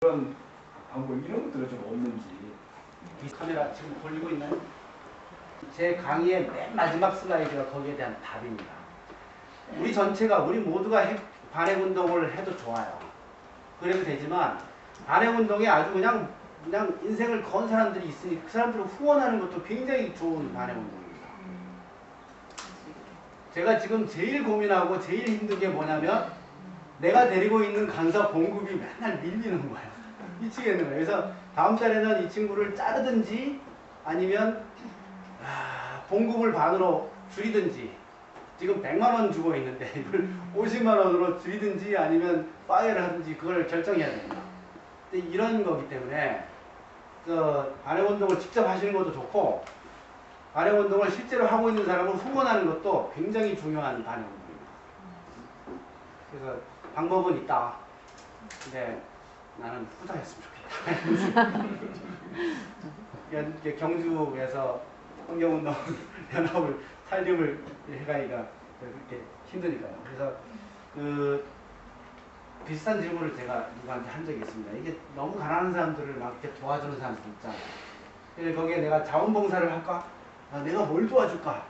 그런 방법 이런 것들은 좀 없는지. 이 카메라 지금 돌리고 있나요? 제 강의의 맨 마지막 슬라이드가 거기에 대한 답입니다. 우리 전체가 우리 모두가 반핵운동을 해도 좋아요. 그래도 되지만 반핵운동에 아주 그냥 인생을 건 사람들이 있으니 그 사람들을 후원하는 것도 굉장히 좋은 반핵운동입니다. 제가 지금 제일 고민하고 제일 힘든 게 뭐냐면 내가 데리고 있는 강사 봉급이 맨날 밀리는 거예요. 미치겠는 거예요. 그래서 다음 달에는 이 친구를 자르든지 아니면 봉급을 반으로 줄이든지, 지금 100만 원 주고 있는데 이걸 50만 원으로 줄이든지 아니면 파이어를 하든지 그걸 결정해야 됩니다. 근데 이런 거기 때문에 그 반핵운동을 직접 하시는 것도 좋고 반핵운동을 실제로 하고 있는 사람을 후원하는 것도 굉장히 중요한 반핵운동입니다. 그래서 방법은 있다. 근데 나는 후자였으면 좋겠다. 경주에서 환경운동 연합을 살림을 해가기가 그렇게 힘드니까요. 그래서 그 비슷한 질문을 제가 누구한테 한 적이 있습니다. 이게 너무 가난한 사람들을 막 이렇게 도와주는 사람들 있잖아요. 그래서 거기에 내가 자원봉사를 할까? 내가 뭘 도와줄까?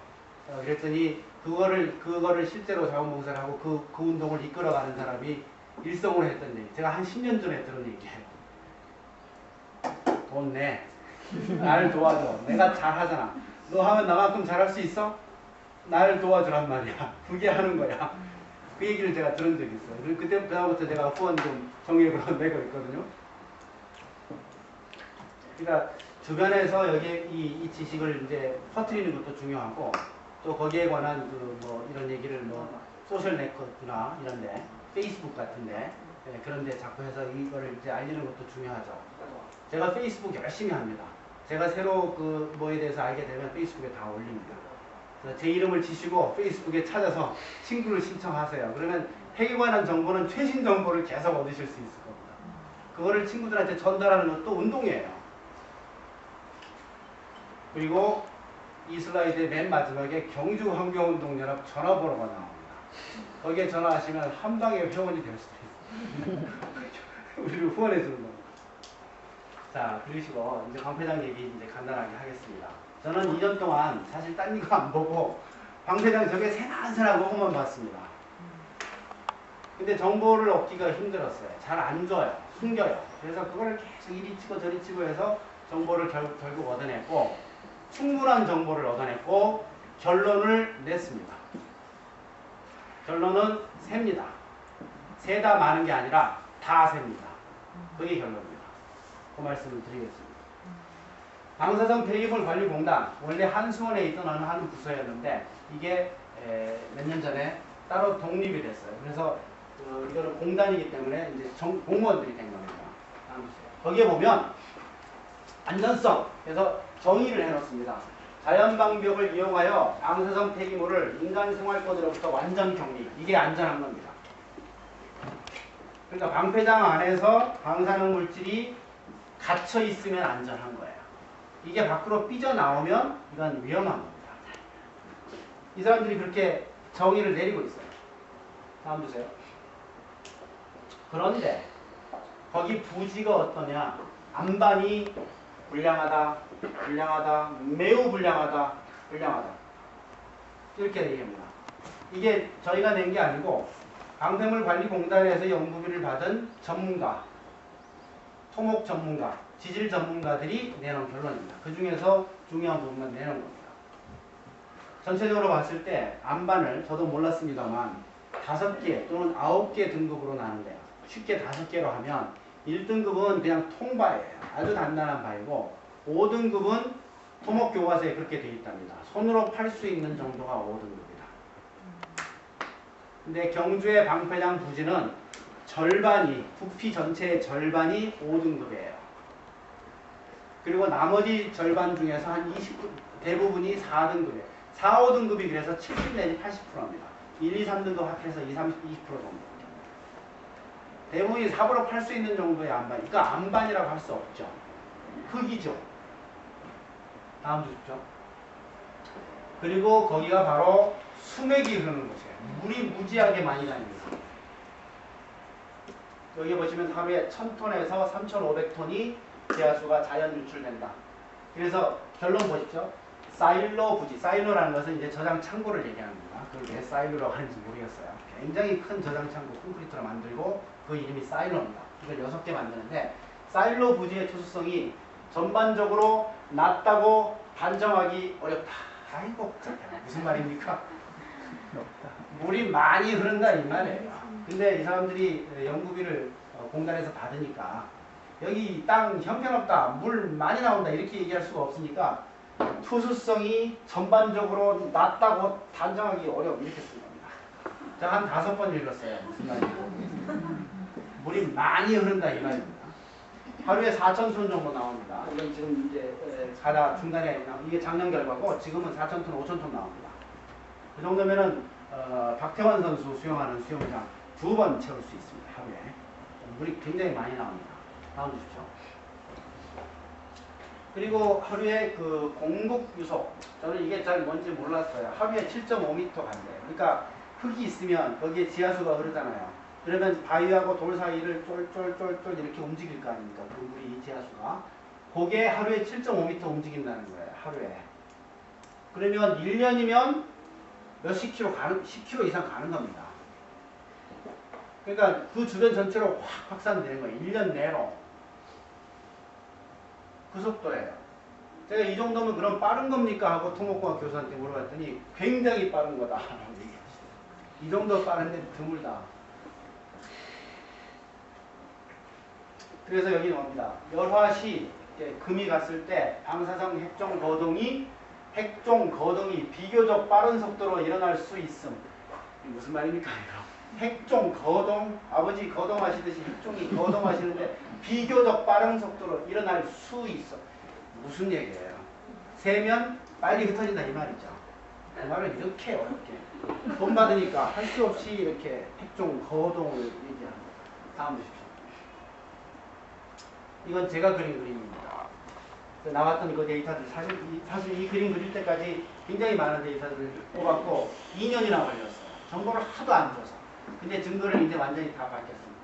그랬더니 그거를 실제로 자원봉사를 하고 그 운동을 이끌어가는 사람이 일성으로 했던 얘기. 제가 한 10년 전에 들은 얘기예요. 돈 내. 나를 도와줘. 내가 잘하잖아. 너 하면 나만큼 잘할 수 있어? 나를 도와주란 말이야. 그게 하는 거야. 그 얘기를 제가 들은 적이 있어요. 그때부터 제가 후원 좀 정액으로 내고 있거든요. 그러니까 주변에서 여기 이 지식을 이제 퍼뜨리는 것도 중요하고, 또 거기에 관한 이런 얘기를 소셜 네트워크나 이런데, 페이스북 같은데, 그런데 자꾸 해서 이거를 이제 알리는 것도 중요하죠. 제가 페이스북 열심히 합니다. 제가 새로 뭐에 대해서 알게 되면 페이스북에 다 올립니다. 제 이름을 치시고 페이스북에 찾아서 친구를 신청하세요. 그러면 핵에 관한 정보는 최신 정보를 계속 얻으실 수 있을 겁니다. 그거를 친구들한테 전달하는 것도 운동이에요. 그리고 이 슬라이드의 맨 마지막에 경주환경운동연합 전화번호가 나옵니다. 거기에 전화하시면 한 방에 회원이 될 수도 있어요. 우리를 후원해 주는 겁니다. 자, 그러시고 이제 방패장 얘기 이제 간단하게 하겠습니다. 저는 2년 동안 사실 딴 이거 안 보고 방패장 저게 새난새난 그것만 봤습니다. 근데 정보를 얻기가 힘들었어요. 잘 안 줘요. 숨겨요. 그래서 그거를 계속 이리 치고 저리 치고 해서 정보를 결국 얻어냈고, 충분한 정보를 얻어냈고 결론을 냈습니다. 결론은 셉니다. 세다 많은 게 아니라 다 셉니다. 그게 결론입니다. 그 말씀을 드리겠습니다. 방사성 폐기물 관리공단, 원래 한수원에 있던 어느 한 부서였는데 이게 몇 년 전에 따로 독립이 됐어요. 그래서 이거는 공단이기 때문에 이제 공무원들이 된 겁니다. 거기에 보면 안전성, 그래서 정의를 해놓습니다. 자연방벽을 이용하여 방사성 폐기물을 인간 생활권으로부터 완전 격리. 이게 안전한 겁니다. 그러니까 방패장 안에서 방사능 물질이 갇혀 있으면 안전한 거예요. 이게 밖으로 삐져나오면 이건 위험한 겁니다. 이 사람들이 그렇게 정의를 내리고 있어요. 다음 주세요. 그런데 거기 부지가 어떠냐? 안반이 불량하다, 불량하다, 매우 불량하다, 불량하다. 이렇게 얘기합니다. 이게 저희가 낸 게 아니고 방패물관리공단에서 연구비를 받은 전문가, 토목 전문가, 지질 전문가들이 내놓은 결론입니다. 그 중에서 중요한 부분만 내놓은 겁니다. 전체적으로 봤을 때 안반을 저도 몰랐습니다만 5개 또는 9개 등급으로 나눈대요. 쉽게 5개로 하면 1등급은 그냥 통바예요. 아주 단단한 바이고 5등급은 토목교과서에 그렇게 되어 있답니다. 손으로 팔 수 있는 정도가 5등급이다. 근데 경주의 방패장 부지는 절반이, 부피 전체의 절반이 5등급이에요. 그리고 나머지 절반 중에서 한 20%, 대부분이 4등급이에요. 4, 5등급이 그래서 70 내지 80%입니다. 1, 2, 3등급 합해서 20% 정도. 대부분이 삽으로 팔 수 있는 정도의 안반. 그러니까 안반이라고 할 수 없죠. 흙이죠. 다음 주죠. 그리고 거기가 바로 수맥이 흐르는 곳이에요. 물이 무지하게 많이 다닙니다. 여기 보시면 하루에 1000톤에서 3500톤이 지하수가 자연 유출된다. 그래서 결론 보십시오. 사일로 부지, 사일로라는 것은 이제 저장 창고를 얘기하는 겁니다. 그걸 왜 사일로라고 하는지 모르겠어요. 굉장히 큰 저장 창고 콘크리트로 만들고 그 이름이 사일로입니다. 이걸 6개 만드는데 사일로 부지의 투수성이 전반적으로 낮다고 단정하기 어렵다. 아이고 무슨 말입니까? 물이 많이 흐른다 이 말이에요. 근데 이 사람들이 연구비를 공단에서 받으니까 여기 땅 형편없다, 물 많이 나온다 이렇게 얘기할 수가 없으니까 투수성이 전반적으로 낮다고 단정하기 어려움 이렇게 쓴 겁니다. 제가 한 5번 읽었어요. 무슨 말이에요? 물이 많이 흐른다 이 말입니다. 하루에 4,000톤 정도 나옵니다. 이건 지금 이제 가다 중간에 이게 작년 결과고 지금은 4,000톤, 5,000톤 나옵니다. 그 정도면은 박태환 선수 수영하는 수영장 2번 채울 수 있습니다. 하루에. 물이 굉장히 많이 나옵니다. 다음 주십시오. 그리고 하루에 그 공급 유속, 저는 이게 잘 뭔지 몰랐어요. 하루에 7.5m 간대요. 그러니까 흙이 있으면 거기에 지하수가 흐르잖아요. 그러면 바위하고 돌 사이를 쫄쫄쫄쫄 이렇게 움직일 거 아닙니까? 그 물이 지하수가. 그게 하루에 7.5m 움직인다는 거예요. 하루에. 그러면 1년이면 몇십 킬로 가는, 10km 이상 가는 겁니다. 그러니까 그 주변 전체로 확 확산되는 거예요. 1년 내로. 그 속도예요. 제가 이 정도면 그럼 빠른 겁니까? 하고 토목공학 교수한테 물어봤더니 굉장히 빠른 거다. 이 정도 빠른데 드물다. 그래서 여기 나옵니다. 열화시 금이 갔을 때 방사성 핵종 거동이 비교적 빠른 속도로 일어날 수 있음. 무슨 말입니까? 핵종 거동, 아버지 거동하시듯이 핵종이 거동하시는데 비교적 빠른 속도로 일어날 수 있어. 무슨 얘기예요? 세면 빨리 흩어진다 이 말이죠. 그 말을 이렇게 어렵게 돈 받으니까 할 수 없이 이렇게 핵종 거동을 얘기하는 거죠. 다음 보십시오. 이건 제가 그린 그림입니다. 나왔던 그 데이터들 사실 이 그림 그릴 때까지 굉장히 많은 데이터들을 뽑았고 2년이나 걸렸어요. 정보를 하도 안 줘서. 근데 증거를 이제 완전히 다 밝혔습니다.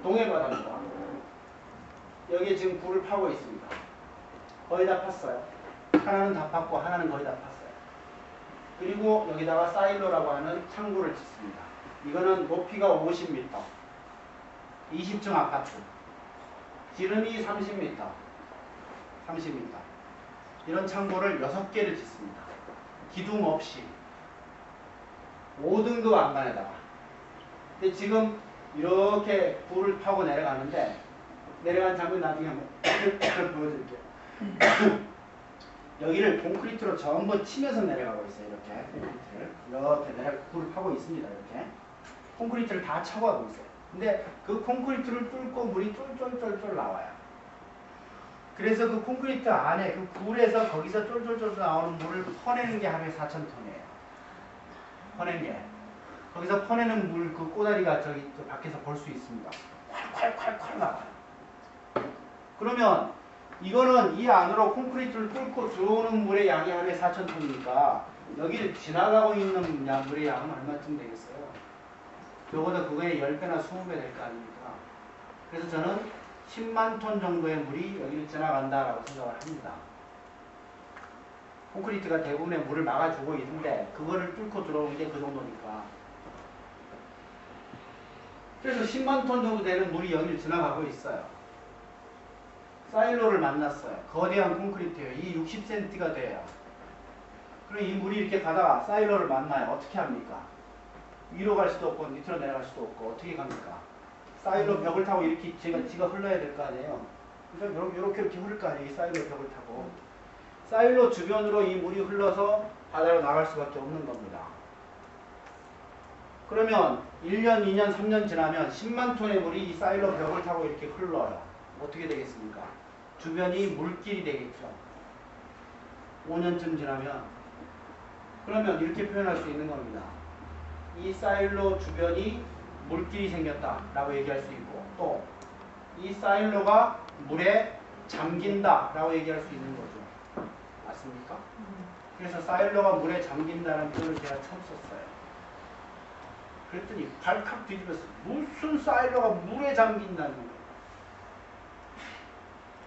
동해바다입니다. 여기에 지금 굴을 파고 있습니다. 거의 다 팠어요. 하나는 다 팠고 하나는 거의 다 팠어요. 그리고 여기다가 사일로라고 하는 창구를 짓습니다. 이거는 높이가 50m, 20층 아파트. 지름이 30m, 30m. 이런 창고를 6개를 짓습니다. 기둥 없이 5등급 안반에다가. 근데 지금 이렇게 굴을 파고 내려가는데 내려간 장면 나중에 한번 보여드릴게요. 여기를 콘크리트로 전부 치면서 내려가고 있어요. 이렇게 콘크리트를 이렇게 굴을 파고 있습니다. 이렇게 콘크리트를 다 차고 가고 있어요. 근데 그 콘크리트를 뚫고 물이 쫄쫄쫄쫄 나와요. 그래서 그 콘크리트 안에 그 굴에서 거기서 쫄쫄쫄 나오는 물을 퍼내는 게 하루에 4,000톤이에요. 퍼낸 게. 거기서 퍼내는 물 그 꼬다리가 저기 저 밖에서 볼 수 있습니다. 콸콸콸콸 나와요. 그러면 이거는 이 안으로 콘크리트를 뚫고 들어오는 물의 양이 하루에 4,000톤이니까 여기를 지나가고 있는 물의 양은 얼마쯤 되겠어요? 적어도 그거의 10배나 20배 될 거 아닙니까? 그래서 저는 10만 톤 정도의 물이 여기를 지나간다라고 생각을 합니다. 콘크리트가 대부분의 물을 막아주고 있는데 그거를 뚫고 들어오는 게 그 정도니까. 그래서 10만 톤 정도 되는 물이 여기를 지나가고 있어요. 사일로를 만났어요. 거대한 콘크리트예요. 이 60cm가 돼요. 그럼 이 물이 이렇게 가다가 사일로를 만나요. 어떻게 합니까? 위로 갈 수도 없고 밑으로 내려갈 수도 없고 어떻게 갑니까? 사일로 벽을 타고 이렇게 지가 흘러야 될 거 아니에요. 그래서 이렇게 흐를 거 아니에요. 이 사일로 벽을 타고. 사일로 주변으로 이 물이 흘러서 바다로 나갈 수밖에 없는 겁니다. 그러면 1년, 2년, 3년 지나면 10만 톤의 물이 이 사일로 벽을 타고 이렇게 흘러요. 어떻게 되겠습니까? 주변이 물길이 되겠죠. 5년쯤 지나면. 그러면 이렇게 표현할 수 있는 겁니다. 이 사일로 주변이 물길이 생겼다라고 얘기할 수 있고 또 이 사일로가 물에 잠긴다라고 얘기할 수 있는 거죠. 맞습니까? 그래서 사일로가 물에 잠긴다는 표현을 제가 처음 썼어요. 그랬더니 발칵 뒤집어서 무슨 사일러가 물에 잠긴다는 거야.